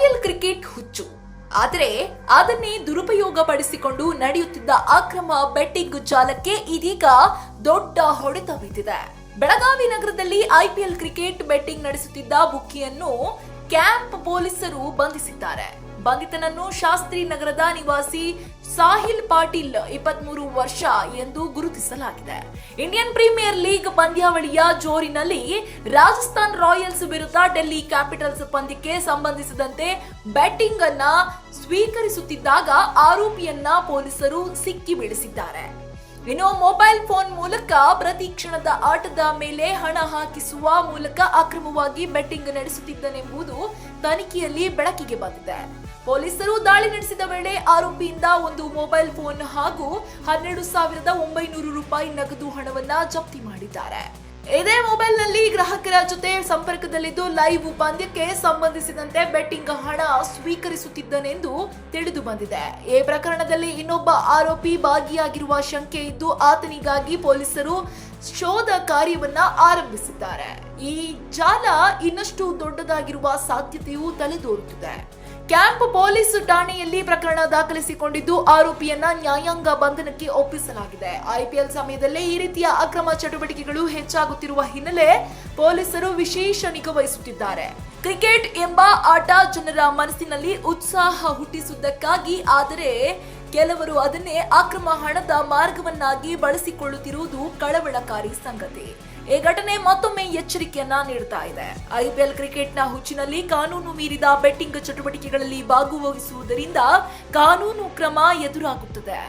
IPL cricket ಹುಚ್ಚು. ಆದರೆ ಅದನ್ನೇ ದುರುಪಯೋಗ ಪಡಿಸಿಕೊಂಡು ನಡೆಯುತ್ತಿದ್ದ ಅಕ್ರಮ ಬೆಟ್ಟಿಂಗ್ ಜಾಲಕ್ಕೆ ಇದೀಗ ದೊಡ್ಡ ಹೊಡೆತ ಬಿದ್ದಿದೆ. ಬೆಳಗಾವಿ ನಗರದಲ್ಲಿ ಐಪಿಎಲ್ ಕ್ರಿಕೆಟ್ ಬೆಟ್ಟಿಂಗ್ ನಡೆಸುತ್ತಿದ್ದ ಬುಕ್ಕಿಯನ್ನು ಕ್ಯಾಂಪ್ ಪೊಲೀಸರು ಬಂಧಿಸಿದ್ದಾರೆ. ಬಂಧಿತನನ್ನು ಶಾಸ್ತ್ರಿ ನಗರದ ನಿವಾಸಿ ಸಾಹಿಲ್ ಪಾಟೀಲ್ 23 ವರ್ಷ ಎಂದು ಗುರುತಿಸಲಾಗಿದೆ. ಇಂಡಿಯನ್ ಪ್ರೀಮಿಯರ್ ಲೀಗ್ ಪಂದ್ಯಾವಳಿಯ ಜೋರಿನಲ್ಲಿ ರಾಜಸ್ಥಾನ್ ರಾಯಲ್ಸ್ ವಿರುದ್ಧ ಡೆಲ್ಲಿ ಕ್ಯಾಪಿಟಲ್ಸ್ ಪಂದ್ಯಕ್ಕೆ ಸಂಬಂಧಿಸಿದಂತೆ ಬೆಟ್ಟಿಂಗ್ ಅನ್ನ ಸ್ವೀಕರಿಸುತ್ತಿದ್ದಾಗ ಆರೋಪಿಯನ್ನ ಪೊಲೀಸರು ಸಿಕ್ಕಿ ಬೀಳಿಸಿದ್ದಾರೆ. ಇನ್ನು ಮೊಬೈಲ್ ಫೋನ್ ಮೂಲಕ ಪ್ರತಿ ಕ್ಷಣದ ಆಟದ ಮೇಲೆ ಹಣ ಹಾಕಿಸುವ ಮೂಲಕ ಅಕ್ರಮವಾಗಿ ಬೆಟ್ಟಿಂಗ್ ನಡೆಸುತ್ತಿದ್ದನೆಂಬುದು ತನಿಖೆಯಲ್ಲಿ ಬೆಳಕಿಗೆ ಬಂದಿದೆ. ಪೊಲೀಸರು ದಾಳಿ ನಡೆಸಿದ ವೇಳೆ ಆರೋಪಿಯಿಂದ ಒಂದು ಮೊಬೈಲ್ ಫೋನ್ ಹಾಗೂ 12,900 ರೂಪಾಯಿ ನಗದು ಹಣವನ್ನ ಜಪ್ತಿ ಮಾಡಿದ್ದಾರೆ. ಇದೇ ಮೊಬೈಲ್ನಲ್ಲಿ ಗ್ರಾಹಕರ ಜೊತೆ ಸಂಪರ್ಕದಲ್ಲಿದ್ದು ಲೈವ್ ಪಂದ್ಯಕ್ಕೆ ಸಂಬಂಧಿಸಿದಂತೆ ಬೆಟ್ಟಿಂಗ್ ಹಣ ಸ್ವೀಕರಿಸುತ್ತಿದ್ದನೆಂದು ತಿಳಿದು ಬಂದಿದೆ. ಈ ಪ್ರಕರಣದಲ್ಲಿ ಇನ್ನೊಬ್ಬ ಆರೋಪಿ ಭಾಗಿಯಾಗಿರುವ ಶಂಕೆ ಇದ್ದು ಆತನಿಗಾಗಿ ಪೊಲೀಸರು ಶೋಧ ಕಾರ್ಯವನ್ನ ಆರಂಭಿಸಿದ್ದಾರೆ. ಈ ಜಾಲ ಇನ್ನಷ್ಟು ದೊಡ್ಡದಾಗಿರುವ ಸಾಧ್ಯತೆಯೂ ತಲೆದೋರುತ್ತಿದೆ. ಕ್ಯಾಂಪ್ ಪೊಲೀಸ್ ಠಾಣೆಯಲ್ಲಿ ಪ್ರಕರಣ ದಾಖಲಿಸಿಕೊಂಡಿದ್ದು ಆರೋಪಿಯನ್ನ ನ್ಯಾಯಾಂಗ ಬಂಧನಕ್ಕೆ ಒಪ್ಪಿಸಲಾಗಿದೆ. ಐಪಿಎಲ್ ಸಮಯದಲ್ಲೇ ಈ ರೀತಿಯ ಅಕ್ರಮ ಚಟುವಟಿಕೆಗಳು ಹೆಚ್ಚಾಗುತ್ತಿರುವ ಹಿನ್ನೆಲೆ ಪೊಲೀಸರು ವಿಶೇಷ ನಿಗಾ ವಹಿಸುತ್ತಿದ್ದಾರೆ. ಕ್ರಿಕೆಟ್ ಎಂಬ ಆಟ ಜನರ ಮನಸ್ಸಿನಲ್ಲಿ ಉತ್ಸಾಹ ಹುಟ್ಟಿಸುವುದಕ್ಕಾಗಿ, ಆದರೆ ಕೆಲವರು ಅದನ್ನೇ ಅಕ್ರಮ ಹಣದ ಮಾರ್ಗವನ್ನಾಗಿ ಬಳಸಿಕೊಳ್ಳುತ್ತಿರುವುದು ಕಳವಳಕಾರಿ ಸಂಗತಿ. ಈ ಘಟನೆ ಮತ್ತೊಮ್ಮೆ ಎಚ್ಚರಿಕೆಯನ್ನ ನೀಡುತ್ತಾ ಇದೆ. ಐಪಿಎಲ್ ಕ್ರಿಕೆಟ್ನ ಹುಚ್ಚಿನಲ್ಲಿ ಕಾನೂನು ಮೀರಿದ ಬೆಟ್ಟಿಂಗ್ ಚಟುವಟಿಕೆಗಳಲ್ಲಿ ಭಾಗವಹಿಸುವುದರಿಂದ ಕಾನೂನು ಕ್ರಮ ಎದುರಾಗುತ್ತದೆ.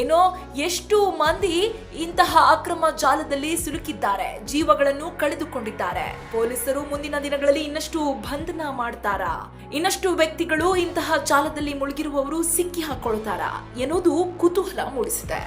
ಇನ್ನು ಎಷ್ಟು ಮಂದಿ ಇಂತಹ ಅಕ್ರಮ ಜಾಲದಲ್ಲಿ ಸಿಲುಕಿದ್ದಾರೆ, ಜೀವಗಳನ್ನು ಕಳೆದುಕೊಂಡಿದ್ದಾರೆ. ಪೊಲೀಸರು ಮುಂದಿನ ದಿನಗಳಲ್ಲಿ ಇನ್ನಷ್ಟು ಬಂಧನ ಮಾಡ್ತಾರಾ? ಇನ್ನಷ್ಟು ವ್ಯಕ್ತಿಗಳು ಇಂತಹ ಜಾಲದಲ್ಲಿ ಮುಳುಗಿರುವವರು ಸಿಕ್ಕಿ ಹಾಕೊಳ್ತಾರಾ ಎನ್ನುವುದು ಕುತೂಹಲ ಮೂಡಿಸಿದೆ.